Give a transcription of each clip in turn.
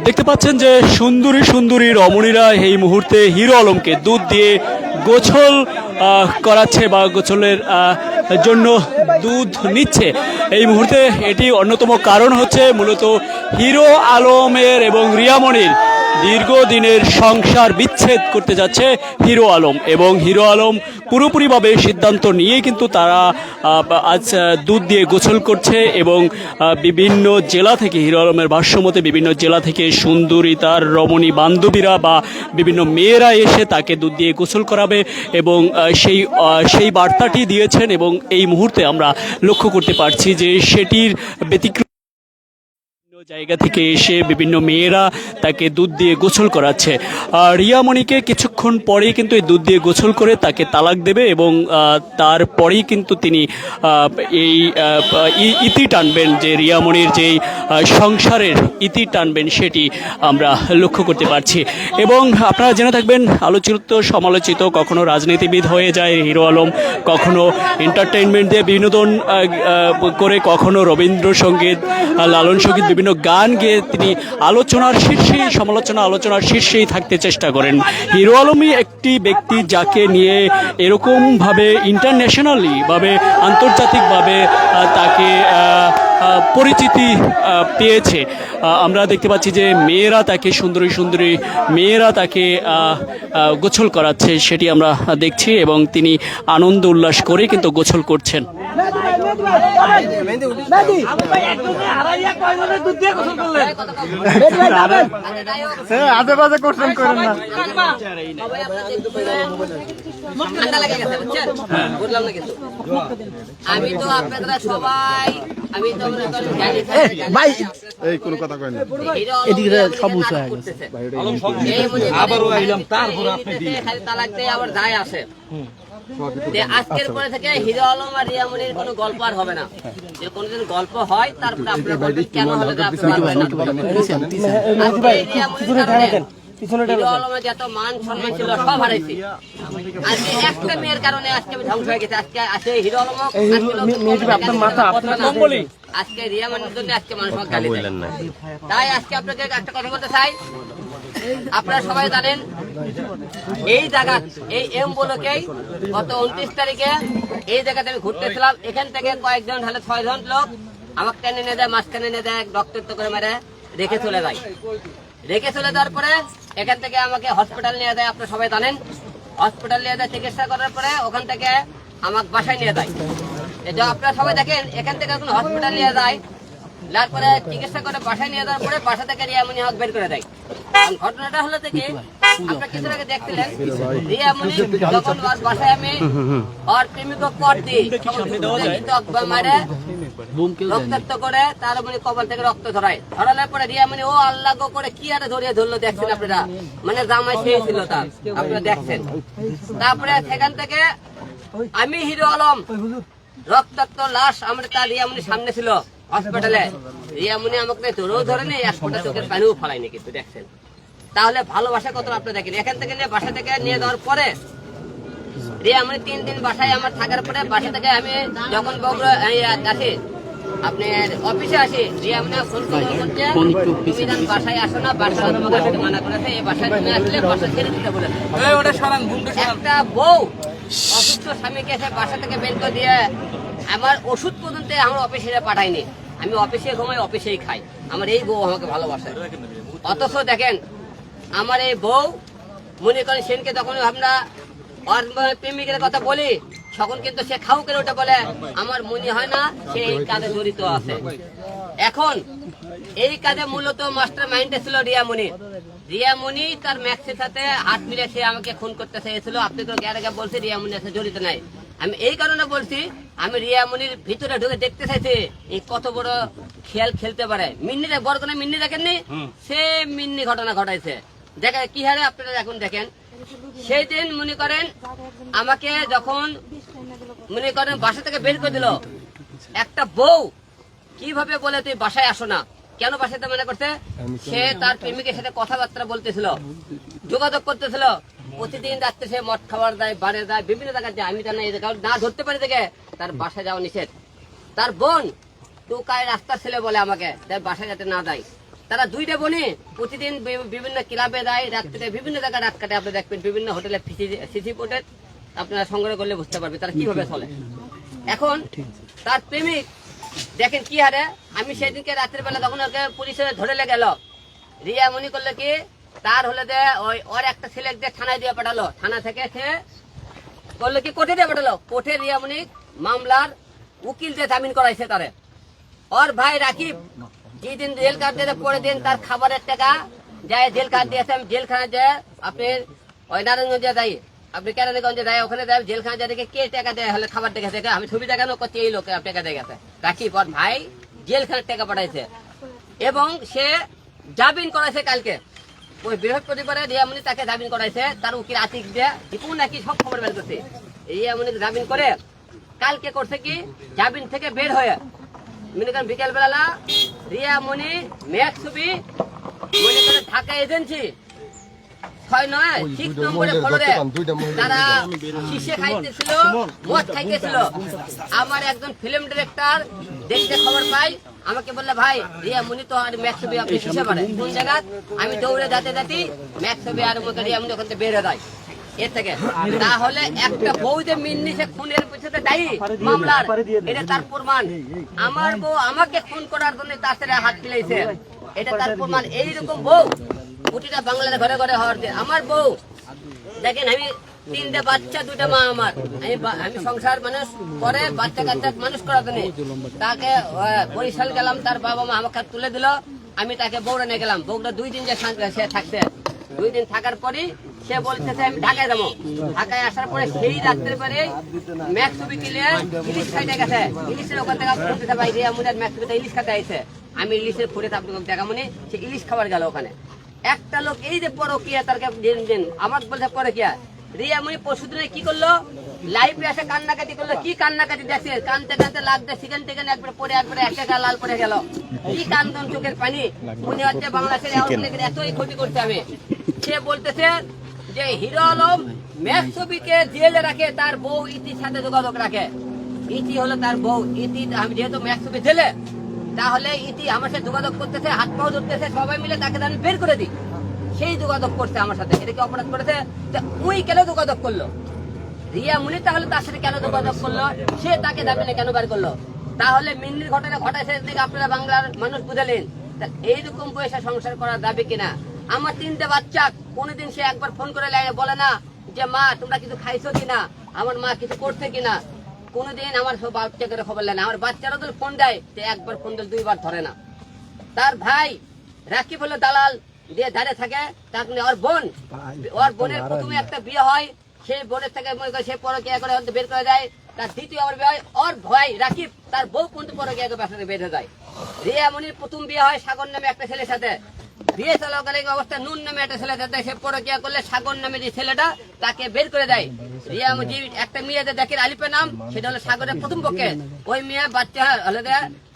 দেখতে পাচ্ছেন যে সুন্দরী সুন্দরী রমণীরা এই মুহূর্তে হিরো আলমকে দুধ দিয়ে গোছল করাচ্ছে বা গোছলের জন্য দুধ নিচ্ছে এই মুহূর্তে। এটি অন্যতম কারণ হচ্ছে মূলত হিরো আলমের এবং রিয়ামণির দীর্ঘদিনের সংসার বিচ্ছেদ করতে যাচ্ছে হিরো আলম, এবং হিরো আলম পুরোপুরিভাবে সিদ্ধান্ত নিয়ে কিন্তু তারা আজ দুধ দিয়ে গোসল করছে। এবং বিভিন্ন জেলা থেকে হিরো আলমের ভাষ্যমতে বিভিন্ন জেলা থেকে সুন্দরী তার রমণী বান্ধবীরা বা বিভিন্ন মেয়েরা এসে তাকে দুধ দিয়ে গোসল করাবে এবং সেই বার্তাটি দিয়েছেন। এবং এই মুহূর্তে আমরা লক্ষ্য করতে পারছি যে সেটির ব্যতিক্রম জায়গা থেকে এসে বিভিন্ন মেয়েরা তাকে দুধ দিয়ে গোসল করাচ্ছে। রিয়ামণিকে কিছুক্ষণ পরেই কিন্তু এই দুধ দিয়ে গোসল করে তাকে তালাক দেবে এবং তারপরেই কিন্তু তিনি এই ইতি টানবেন, যে রিয়ামণির যেই সংসারের ইতি টানবেন সেটি আমরা লক্ষ্য করতে পারছি। এবং আপনারা জেনে থাকবেন, আলোচিত সমালোচিত, কখনো রাজনীতিবিদ হয়ে যায় হিরো আলম, কখনো এন্টারটেইনমেন্ট দিয়ে বিনোদন করে, কখনো রবীন্দ্রসঙ্গীত লালন সঙ্গীত বিভিন্ন গান গেয়ে তিনি আলোচনার শীর্ষেই আলোচনার শীর্ষেই থাকতে চেষ্টা করেন। হিরো আলমই একটি ব্যক্তি যাকে নিয়ে এরকমভাবে ইন্টারন্যাশনালি ভাবে আন্তর্জাতিকভাবে তাকে পরিচিতি পেয়েছে। আমরা দেখতে পাচ্ছি যে মেয়েরা তাকে সুন্দরী মেয়েরা তাকে গোসল করাচ্ছে, সেটি আমরা দেখছি এবং তিনি আনন্দ উল্লাস করে কিন্তু গোসল করছেন। আজে বাজে কোশ্চেন করেন না। আমি তো আপনারা সবাই আমি তো ভাই এই কোন কথা কয় না, এদিকে সব উঁচু হয়ে গেছে। আবারও আইলাম, তারপর আপনি খালি তালাক দিয়ে আবার যায় আসে। আজকের পরে থেকে হিরো আলম আর রিয়ামণির কোনো গল্প আর হবে না। যে কোনদিন গল্প হয় তারপরে আপনারা বলবেন কেন হলো, হিরো আলমের যত মান সম্মান ছিল সব হারাইছি। আজকে একটা মেয়ের কারণে আজকে আমি ধ্বংস হয়ে গেছে। আজকে হিরো আলম আজকে রিয়ামণির জন্য আজকে মানুষ গালি দেয়। তাই আজকে আপনাকে একটা কথা বলতে চাই, আপনারা সবাই জানেন এই জায়গা এই এম ব্লকেই গত 29 তারিখে এই জায়গাতে আমি ঘুরতেছিলাম। এখান থেকে কয়েকজন হলে 6 জন লোক আমাকে টেনে নিয়ে যায়, মাঝখানে নিয়ে যায়, রক্তাক্ত করে মেরে রেখে চলে যায়। রেখে চলে যাওয়ার পরে এখান থেকে আমাকে হসপিটাল নিয়ে যায়। আপনারা সবাই জানেন হসপিটাল নিয়ে যায়, চিকিৎসা করার পরে ওখান থেকে আমাকে বাসায় নিয়ে যায়। আপনারা সবাই দেখেন এখান থেকে যখন হসপিটাল নিয়ে যায়, তারপরে চিকিৎসা করে বাসায় নিয়ে যাওয়ার পরে বাসা থেকে রিয়ামণি হক বের করে দেয়। ঘটনাটা হলো থেকে আপনারা কিছুদিন আগে দেখছিলেন রিয়ামণি যখন ওর বাসায় আমি ওর প্রেমিক পর দিই মারে রক্তাক্ত করে তার মানে কপাল থেকে রক্ত ধরানোর পরে রিয়ামণি ও আল্লাহ গো করে কি আরে ধরিয়ে ধরলো দেখছেন আপনারা, মানে জামাই খেয়েছিল তার, আপনারা দেখছেন। তারপরে সেখান থেকে আমি হিরো আলম রক্তাক্ত লাশ আমরা তার রিয়ামণির সামনে ছিল হসপিটালে। রিয়ামণি আমাকে ধরেও ধরেনি, এক ফোঁটা চোখের পানিও ফলাইনি, কিন্তু দেখছেন। তাহলে ভালোবাসা কত আপনারা দেখেন। এখান থেকে নিয়ে বাসা থেকে নিয়ে যাওয়ার পরে রিয়ামণি 3 দিন বাসায় আমার থাকার পরে বাসা থেকে আমি যখন বগুড়া আসি আপনার অফিসে আসি, রিয়ামণি ফোন করছে তুমি বাসায় আসো না, বাসা তোমাকে মানা করেছে, এই বাসায় তুমি আসলে বাসা ছেড়ে দিতে বলেছে। একটা বউ অসুস্থ স্বামীকে এসে বাসা থেকে বের করে দিয়ে আমার ওষুধ পর্যন্ত আমার অফিসে পাঠায়নি। আমি অফিসে ঘুমাই, অফিসেই খাই। আমার এই বউ আমাকে ভালোবাসে। অথচ দেখেন আমার এই বউ মনে করেন সেনকে যখন আমরা প্রেমিকের কথা বলি তখন কিন্তু সে খাও করে ওটা বলে আমার মনে হয় না সে এই কাজে জড়িত আছে। এখন এই কাজে মূলত মাস্টার মাইন্ডে ছিল রিয়ামণি। রিয়ামণি তার ম্যাক্সের সাথে হাত মিলে সে আমাকে খুন করতে চেয়েছিল। আপনি তো আগে বলছি রিয়ামণি আছে জড়িত নাই। আমি এই কারণে বলছি, আমি রিয়ামণির ভিতরে ঢুকে দেখতে চাইছি এই কত বড় খেল খেলতে পারে। মিন্নি বড় কোনো মিন্নি দেখেননি, সে মিন্নি ঘটনা ঘটাইছে। দেখেন কি হারে আপনারা এখন দেখেন। সেই দিন মনে করেন আমাকে যখন মনে করেন বাসা থেকে বের করে দিল, একটা বউ কিভাবে বলে তুই বাসায় আসো না, কেন বাসাতে মনে করতে, সে তার প্রেমিকের সাথে কথাবার্তা বলতেছিল, যোগাযোগ করতেছিল। প্রতিদিন রাত্রে সে মদ খাবার দেয়, বারে যায়, বিভিন্ন জায়গায় যায়। আমি জানি না ধরতে পারি দেখে তার বাসায় যাওয়া নিষেধ। তার বোন তো কায় রাস্তার ছেলে বলে আমাকে তার বাসায় যাতে না যায়। তারা দুইটা বোনে প্রতিদিন বিভিন্ন ক্লাবে যায়, রাত্রে বিভিন্ন জায়গায় রাত কাটে। আপনি দেখবেন বিভিন্ন হোটেলে সিসি ফুটেজ আপনারা সংগ্রহ করলে বুঝতে পারবেন তারা কিভাবে চলে। এখন তার প্রেমিক দেখেন কি হারে, আমি সেদিনকে রাত্রের বেলা তখন ওকে পুলিশে ধরে গেল, রিয়া মনি করলো কি তার হলে যে ওর একটা ছেলে দিয়ে থানায় দিয়ে পাঠালো, থানা থেকে সে করলো কি কোর্টে দিয়ে পাঠালো। কোর্টে রিয়া মনি মামলার উকিল যে জামিন করাইছে তারে। ওর ভাই রাকিব যেদিন জেল কাটতে পরে দিন তার খাবারের টাকা যায় জেল কাট দিয়েছে। আমি জেলখানা যায় আপনি ওই নারায়ণগঞ্জে যাই, আপনি কেরানীগঞ্জে যায়, ওখানে যায় জেলখানা যায় দেখে কে টাকা দেয় হলে খাবার দেখে দেখে আমি ছবি দেখানো করছি এই লোকে টাকা দিয়ে গেছে। রাকিব ওর ভাই জেলখানার টাকা পাঠাইছে এবং সে জামিন করাইছে কালকে। ওই বৃহস্পতিবারে রিয়ামণি তাকে জামিন করাইছে, তার উকিল আতিক দিয়ে দীপু নাকি সব খবর বের করছে। রিয়ামণি জামিন করে কালকে করছে কি জামিন থেকে বের হয়ে মনে করেন বিকেল বেলা রিয়ামণি মেঘ ছবি মনে করে ঢাকা এজেন্সি 6 নম্বরে ফ্লোরে তারা শীর্ষে খাইতেছিল, মদ খাইতেছিল। আমার একজন ফিল্ম ডিরেক্টর দেখতে খবর পাই, আমাকে বললে ভাই রিয়ামণি তো আর ম্যাক্স ছবি আপনি শীর্ষে পারেন কোন জায়গা। আমি দৌড়ে যাতে ম্যাক্স ছবি আর মতো রিয়ামণি ওখান থেকে বের হয়ে যায় এর থেকে। তাহলে একটা বউ যে মিন্নি সে খুনের পিছনে দায়ী মামলার, এটা তার প্রমাণ। আমার বউ আমাকে খুন করার জন্য তার সাথে হাত মিলাইছে, এটা তার প্রমাণ। এইরকম বউ প্রতিটা বাংলার ঘরে ঘরে হওয়ার দিয়ে আমার বউ দেখেন, আমি 3টে বাচ্চা 2টা মা আমার, আমি সংসার মানুষ করে বাচ্চা কাচ্চা মানুষ করার জন্য তাকে বরিশাল গেলাম, তার বাবা মা আমাকে তুলে দিল, আমি তাকে বউরা নিয়ে গেলাম। বউটা 2 দিন যে সে থাকছে, 2 দিন থাকার পরই সে বলতেছে আমি ঢাকায় যাবো। ঢাকায় আসার পরে সেই রাত্রের পরে ম্যাক্স ছবি কিনে ইলিশ খাইতে গেছে। ইলিশের ওখান থেকে বলতেছে ভাই রিয়ামণি ম্যাক্স ছবিতে ইলিশ খাতে আইছে। আমি ইলিশের ফুটে আপনাকে দেখামনি, সে ইলিশ খাবার গেল ওখানে। একটা লোক এই যে পরকিয়া তারকে দিন আমার বলছে পরকিয়া। রিয়ামণি পরশুদিনে কি করলো, লাইভে এসে কান্নাকাটি করলো। কি কান্নাকাটি দেখছে, কানতে কানতে লাগতে সেখান থেকে একবার পরে একবারে একটা লাল পরে গেল। কি কান্দন চোখের পানি, মনে হচ্ছে বাংলাদেশের এতই ক্ষতি করছে। আমি সে বলতেছে যে হিরো আলম ম্যাক্স ছবিকে জেলে রাখে, তার বউ ইতির সাথে যোগাযোগ রাখে। ইতি হলো তার বউ, ইতি আমি যেহেতু ম্যাক্স ছবি জেলে, তাহলে ইতি আমার সাথে যোগাযোগ করতেছে, হাত পাও ধরতেছে, সবাই মিলে তাকে আমি বের করে দিই। সেই যোগাযোগ করছে আমার সাথে, এটা কি অপরাধ করেছে? ওই কেন যোগাযোগ করলো রিয়ামণি, তাহলে তার সাথে কেন যোগাযোগ করলো, সে তাকে দাবিনে কেন বের করলো? তাহলে মিন্নির ঘটনা ঘটাইছে দিকে আপনারা বাংলার মানুষ বুঝালেন। এইরকম পয়সা সংসার করার দাবি কিনা? আমার 3টে বাচ্চা, কোনোদিন সে একবার ফোন করে বলে না যে মা তোমরা কিছু খাইছো কিনা, আমার মা কিছু করছে কিনা। কোনোদিন আমার সব বাচ্চা করে খবর নেয় না। আমার বাচ্চারা তো ফোন দেয়, সে একবার ফোন দিল 2বার ধরে না। তার ভাই রাকিব হলো দালাল দিয়ে দাঁড়িয়ে থাকে। তার ওর বোনের প্রথমে একটা বিয়ে হয়, সেই বোনের থেকে মনে করে সে পরকিয়া করে বের করে দেয়। তার দ্বিতীয় আমার বিয়ে হয়, ওর ভাই রাকিব তার বউ কিন্তু পরকিয়া করে বাসাতে বের হয়ে যায়। রিয়ামণির প্রথম বিয়ে হয় সাগর নামে একটা ছেলের সাথে। বিয়ে চলাকালীন অবস্থা নুন নামে একটা ছেলের সাথে সে পরকিয়া করলে সাগর নামে যে ছেলেটা তাকে বের করে দেয়। রিয়ামণি একটা মেয়ে দেখে আলিপের নাম, সেটা হলো সাগরের প্রথম পক্ষে। ওই মেয়ে বাচ্চা হলে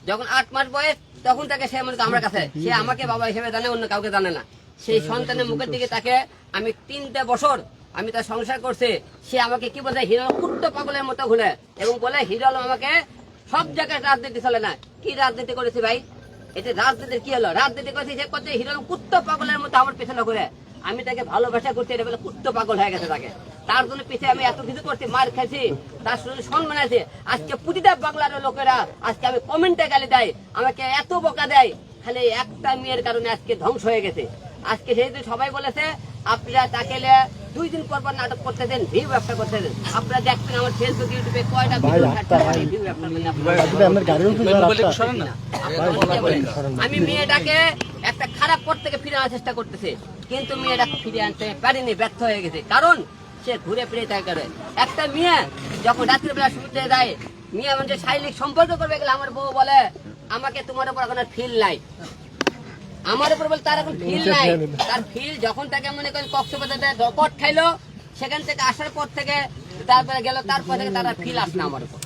যখন 8 মাস বয়স তখন তাকে সে মনে আমার কাছে, সে আমাকে বাবা হিসেবে জানে, অন্য কাউকে জানে না। সেই সন্তানের মুখের দিকে তাকে আমি 3টে বছর আমি তার সংসার করছি। সে আমাকে কি বলে হিরো কুট্ট পাগলের মতো ঘুরে এবং বলে হিরো আলম আমাকে সব জায়গায় রাজনীতি চলে না। কি রাজনীতি করেছি ভাই? এটা রাজনীতির কি হলো? রাজনীতি করেছি সে করছে হিরো আলম কুট্ট পাগলের মতো আমার পেছনে ঘুরে। আমি তাকে ভালোবাসা করছি, এটা বলে কুট্ট পাগল হয়ে গেছে তাকে। তার জন্য পিছিয়ে আমি এত কিছু করছি, মার খাইছি, তার শরীরে সম্মান আছে। আজকে প্রতিটা বাংলার লোকেরা আজকে আমি কমেন্টে গালি দেয়, আমাকে এত বোকা দেয়, খালি একটা মেয়ের কারণে আজকে ধ্বংস হয়ে গেছে। আজকে যেহেতু সবাই বলেছে আপনারা তাকে 2 দিন পর পর নাটক করতে দেন, ভিউ ব্যবসা করতে দেন। আপনারা দেখবেন আমার ফেসবুক ইউটিউবে কয়টা ভিউ আমি মেয়েটাকে একটা খারাপ পথ থেকে ফিরে আনার চেষ্টা করতেছে, কিন্তু মেয়েটা ফিরে আনতে পারিনি, ব্যর্থ হয়ে গেছে। কারণ সে ঘুরে ফিরে তাই করে। একটা মেয়ে যখন রাত্রিবেলা শুতে যায়, মেয়ে মানুষের শারীরিক সম্পর্ক করবে গেলে আমার বউ বলে আমাকে তোমার উপর এখন ফিল নাই, আমার উপর বলে তার এখন ফিল নাই। তার ফিল যখন তাকে মনে করেন কক্সবাজারে কট খাইলো, সেখান থেকে আসার পর থেকে তারপরে গেল, তারপর থেকে তারা ফিল আসে না আমার উপর।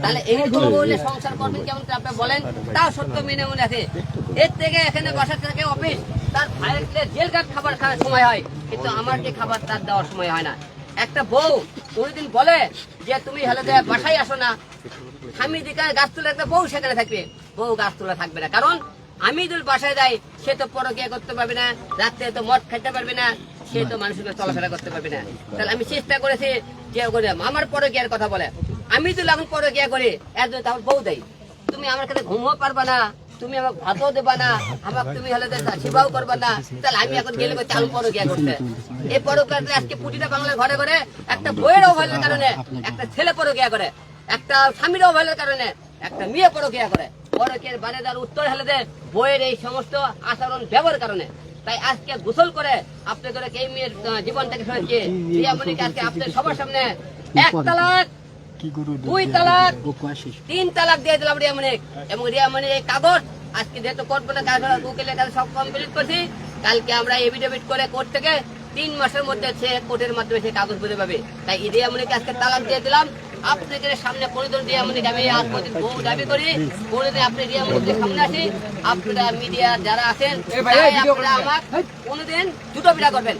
তাহলে এইরকম বললে সংসার করবেন কেমন আপনি বলেন? তাও সত্য মেনে মনে আছে। এর থেকে এখানে বাসা থেকে অফিস, তার ভাইয়ের জেল কাট খাবার খাওয়ার সময় হয়, কিন্তু আমার যে খাবার তার দেওয়ার সময় হয় না। একটা বউ কোনদিন বলে যে তুমি হলে বাসায় আসো না, স্বামী দিকে গাছ তুলে একটা বউ সেখানে থাকবে, বউ গাছ তুলে থাকবে না। কারণ আমি যদি বাসায় যাই সে তো পরকিয়া করতে পারবে না, রাত্রে তো মদ খাইতে পারবে না, সে তো মানুষের সাথে চলাফেরা করতে পারবে না। তাহলে আমি চেষ্টা করেছি যে আমার পরকিয়ার কথা বলে, আমি তো এখন পরকিয়া করি, এর জন্য আমার বউ দেয়, তুমি আমার কাছে ঘুমও পারবা না, তুমি আমাকে ভাতও দেবা না, আমাকে তুমি হলে সেবাও করবা না, তাহলে আমি এখন গেলে চাল পরকিয়া করতে। এই পরকিয়া আজকে প্রতিটা বাংলার ঘরে ঘরে একটা বইয়ের অবহেলার কারণে একটা ছেলে পরকিয়া করে, একটা স্বামীর অবহেলার কারণে একটা মেয়ে পরকিয়া করে। পরকিয়ার বারে তার উত্তর হলে দেয় বইয়ের এই সমস্ত আচরণ ব্যবহার কারণে। তাই আজকে গোসল করে আপনাদের এই মেয়ের জীবন থেকে শুনেছি রিয়ামণিকে আজকে আপনাদের সবার সামনে 1 তালাক, 2 তালাক, 3 তালাক দিয়ে দিলাম রিয়ামণিক। এবং রিয়ামণির এই কাগজ আজকে যেহেতু কোর্ট বলে উকিলের কাছে সব কমপ্লিট করছি, কালকে আমরা এফিডেভিট করে কোর্ট থেকে 3 মাসের মধ্যে সে কোর্টের মাধ্যমে সে কাগজ বুঝে পাবে। তাই রিয়ামণিকে আজকে তালাক দিয়ে দিলাম। আপনাদের সামনে কোনদিন রিয়ামণিকে আমি আজ পর্যন্ত বহু দাবি করি, কোনদিন আপনি রিয়ামণিকে সামনে আসি, আপনারা মিডিয়া যারা আছেন আপনারা আমার কোনদিন জুতো পিটা করবেন।